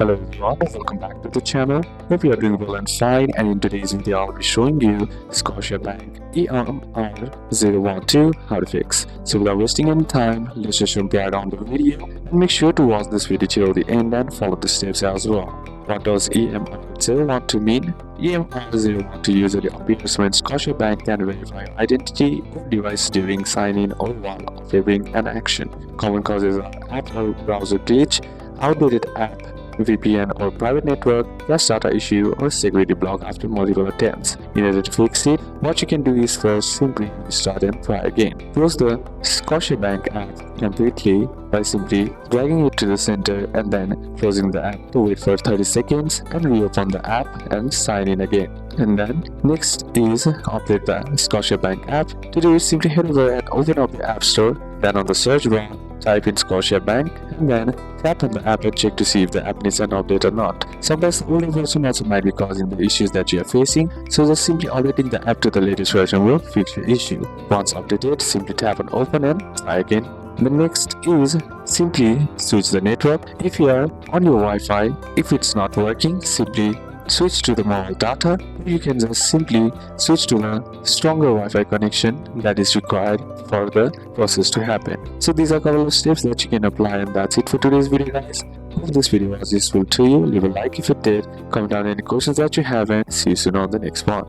Hello everyone, welcome back to the channel. Hope you are doing well and fine, and in today's video I'll be showing you Scotiabank EMR012 how to fix. So without wasting any time, let's just jump right on the video and make sure to watch this video till the end and follow the steps as well. What does EMR012 mean? EMR012 usually appears when Scotiabank can verify your identity or device during sign-in or while favoring an action. Common causes are app or browser glitch, outdated app, VPN or private network, flash data issue, or security block after multiple attempts. In order to fix it, what you can do is first simply restart and try again. Close the Scotiabank app completely by simply dragging it to the center and then closing the app to wait for 30 seconds and reopen the app and sign in again. And then next is update the Scotiabank app. To do it, simply head over and open up the App Store. Then on the search bar, type in Scotiabank and then tap on the app and check to see if the app needs an update or not. Sometimes the older version also might be causing the issues that you are facing, so just simply updating the app to the latest version will fix your issue. Once updated, simply tap on open and try again. The next is simply switch the network. If you are on your Wi-Fi, if it's not working, simply switch to the mobile data. You can just simply switch to a stronger Wi-Fi connection that is required for the process to happen. So these are a couple of steps that you can apply, and that's it for today's video, guys. Hope this video was useful to you. Leave a like if it did, comment down any questions that you have, and see you soon on the next one.